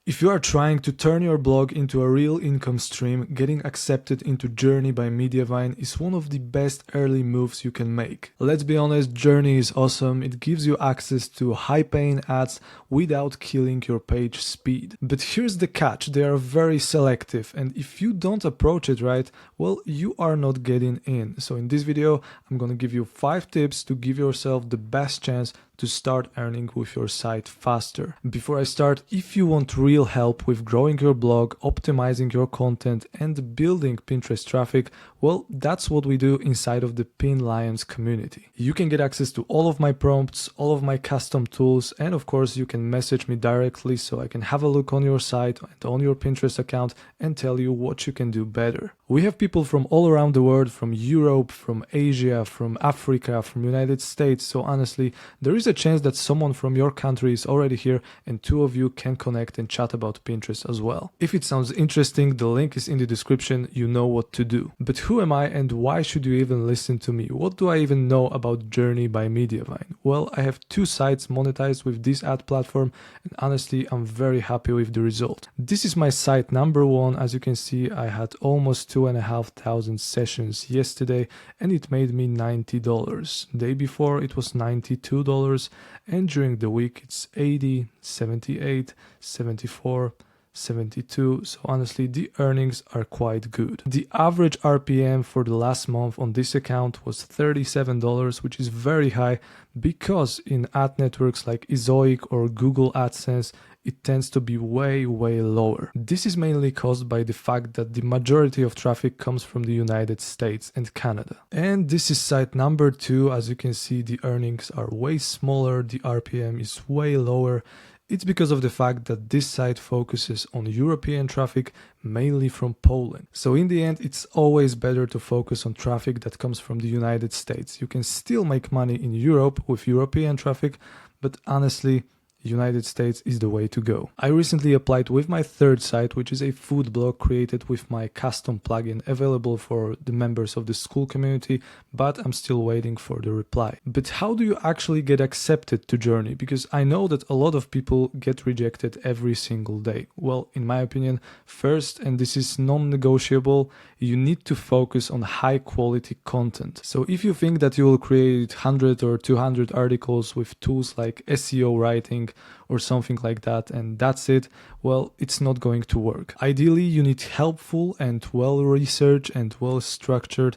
If you are trying to turn your blog into a real income stream, getting accepted into Journey by Mediavine is one of the best early moves you can make. Let's be honest, Journey is awesome. It gives you access to high-paying ads without killing your page speed. But here's the catch, they are very selective, and if you don't approach it right, well, you are not getting in. So in this video, I'm gonna give you 5 tips to give yourself the best chance to start earning with your site faster. Before I start, if you want real help with growing your blog, optimizing your content, and building Pinterest traffic, well, that's what we do inside of the Pin Lions community. You can get access to all of my prompts, all of my custom tools, and of course you can message me directly so I can have a look on your site and on your Pinterest account and tell you what you can do better. We have people from all around the world, from Europe, from Asia, from Africa, from United States, so honestly, there is a chance that someone from your country is already here and 2 of you can connect and chat about Pinterest as well. If it sounds interesting, the link is in the description, you know what to do. But who am I and why should you even listen to me? What do I even know about Journey by Mediavine? Well, I have 2 sites monetized with this ad platform and honestly, I'm very happy with the result. This is my site number 1. As you can see, I had almost 2,500 sessions yesterday and it made me $90. Day before it was $92 and during the week it's 80, 78, 74, 72, so honestly the earnings are quite good. The average RPM for the last month on this account was $37, which is very high because in ad networks like Ezoic or Google AdSense it tends to be way lower. This is mainly caused by the fact that the majority of traffic comes from the United States and Canada. And this is site number 2. As you can see, the earnings are way smaller, the RPM is way lower. It's because of the fact that this site focuses on European traffic, mainly from Poland. So in the end, it's always better to focus on traffic that comes from the United States. You can still make money in Europe with European traffic, but honestly, United States is the way to go. I recently applied with my 3rd site, which is a food blog created with my custom plugin available for the members of the school community, but I'm still waiting for the reply. But how do you actually get accepted to Journey? Because I know that a lot of people get rejected every single day. Well, in my opinion, first, and this is non-negotiable, you need to focus on high quality content. So if you think that you will create 100 or 200 articles with tools like SEO writing, or something like that and that's it, well, it's not going to work. Ideally, you need helpful and well-researched and well-structured,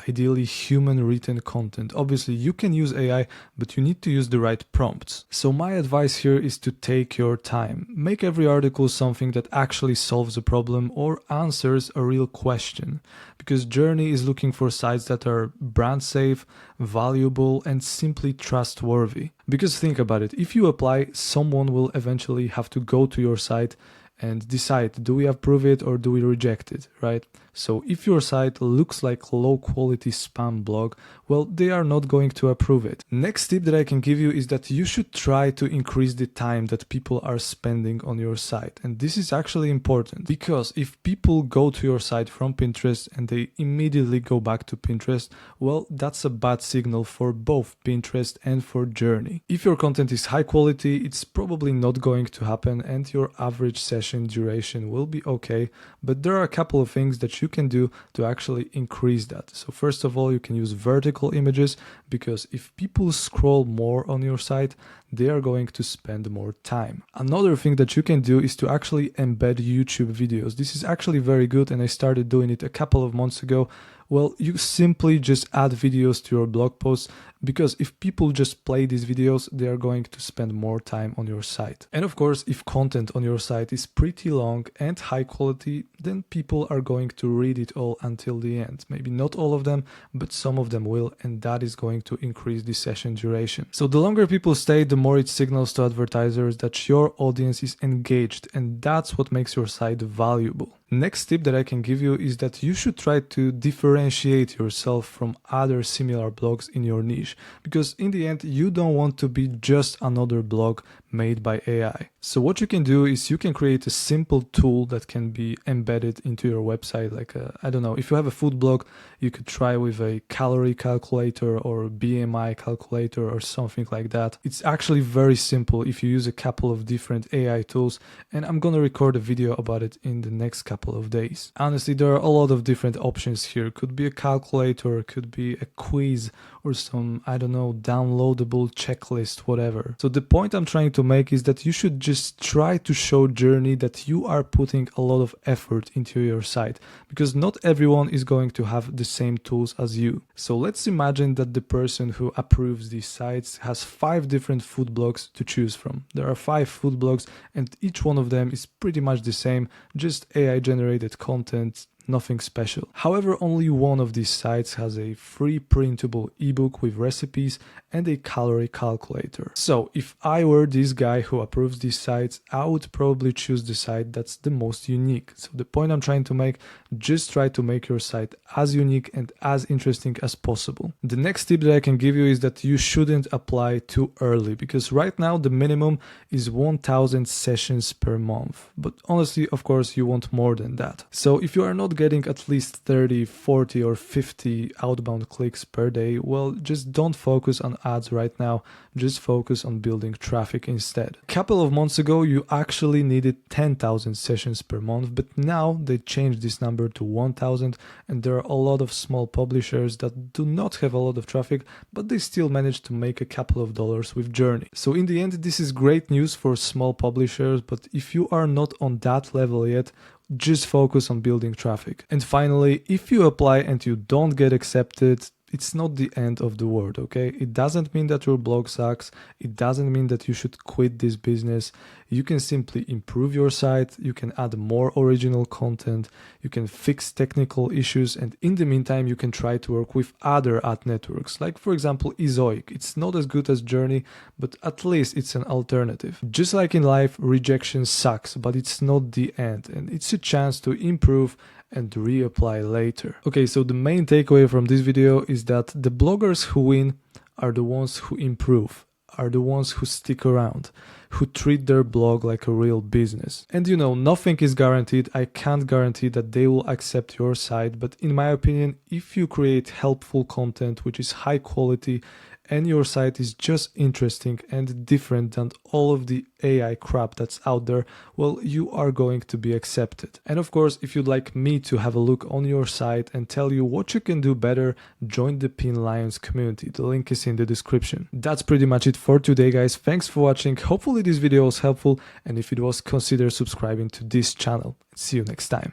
ideally human written content. Obviously, you can use AI, but you need to use the right prompts. So my advice here is to take your time. Make every article something that actually solves a problem or answers a real question. Because Journey is looking for sites that are brand safe, valuable, and simply trustworthy. Because think about it, if you apply, someone will eventually have to go to your site and decide, do we approve it or do we reject it, right? So if your site looks like low quality spam blog, well, they are not going to approve it. Next tip that I can give you is that you should try to increase the time that people are spending on your site. And this is actually important because if people go to your site from Pinterest and they immediately go back to Pinterest, well, that's a bad signal for both Pinterest and for Journey. If your content is high quality, it's probably not going to happen and your average session duration will be okay, but there are a couple of things that you can do to actually increase that. So first of all, you can use vertical images because if people scroll more on your site, they are going to spend more time. Another thing that you can do is to actually embed YouTube videos. This is actually very good and I started doing it a couple of months ago. Well, you simply just add videos to your blog posts because if people just play these videos, they are going to spend more time on your site. And of course, if content on your site is pretty long and high quality, then people are going to read it all until the end. Maybe not all of them, but some of them will, and that is going to increase the session duration. So the longer people stay, the more it signals to advertisers that your audience is engaged, and that's what makes your site valuable. Next tip that I can give you is that you should try to differentiate yourself from other similar blogs in your niche, because in the end you don't want to be just another blog made by AI. So what you can do is you can create a simple tool that can be embedded into your website. Like I don't know, if you have a food blog, you could try with a calorie calculator or BMI calculator or something like that. It's actually very simple if you use a couple of different AI tools, and I'm gonna record a video about it in the next couple of days. Honestly, there are a lot of different options here. Could be a calculator, could be a quiz, or some, I don't know, downloadable checklist, whatever. So the point I'm trying to make is that you should just try to show Journey that you are putting a lot of effort into your site, because not everyone is going to have the same tools as you. So let's imagine that the person who approves these sites has 5 different food blogs to choose from. There are 5 food blogs and each one of them is pretty much the same, just AI generated content, nothing special. However, only one of these sites has a free printable ebook with recipes and a calorie calculator. So if I were this guy who approves these sites, I would probably choose the site that's the most unique. So the point I'm trying to make, just try to make your site as unique and as interesting as possible. The next tip that I can give you is that you shouldn't apply too early, because right now the minimum is 1000 sessions per month. But honestly, of course, you want more than that. So if you are not getting at least 30, 40 or 50 outbound clicks per day, well, just don't focus on ads right now, just focus on building traffic instead. A couple of months ago, you actually needed 10,000 sessions per month, but now they changed this number to 1,000, and there are a lot of small publishers that do not have a lot of traffic, but they still manage to make a couple of dollars with Journey. So in the end, this is great news for small publishers, but if you are not on that level yet, just focus on building traffic. And finally, if you apply and you don't get accepted, it's not the end of the world, okay? It doesn't mean that your blog sucks. It doesn't mean that you should quit this business. You can simply improve your site. You can add more original content. You can fix technical issues. And in the meantime, you can try to work with other ad networks, like for example, Ezoic. It's not as good as Journey, but at least it's an alternative. Just like in life, rejection sucks, but it's not the end. And it's a chance to improve and reapply later. Okay, so the main takeaway from this video is that the bloggers who win are the ones who improve, are the ones who stick around, who treat their blog like a real business. And you know, nothing is guaranteed. I can't guarantee that they will accept your site, but in my opinion, if you create helpful content which is high quality and your site is just interesting and different than all of the AI crap that's out there, well, you are going to be accepted. And of course, if you'd like me to have a look on your site and tell you what you can do better, join the Pin Lions community. The link is in the description. That's pretty much it for today, guys. Thanks for watching. Hopefully this video was helpful, and if it was, consider subscribing to this channel. See you next time.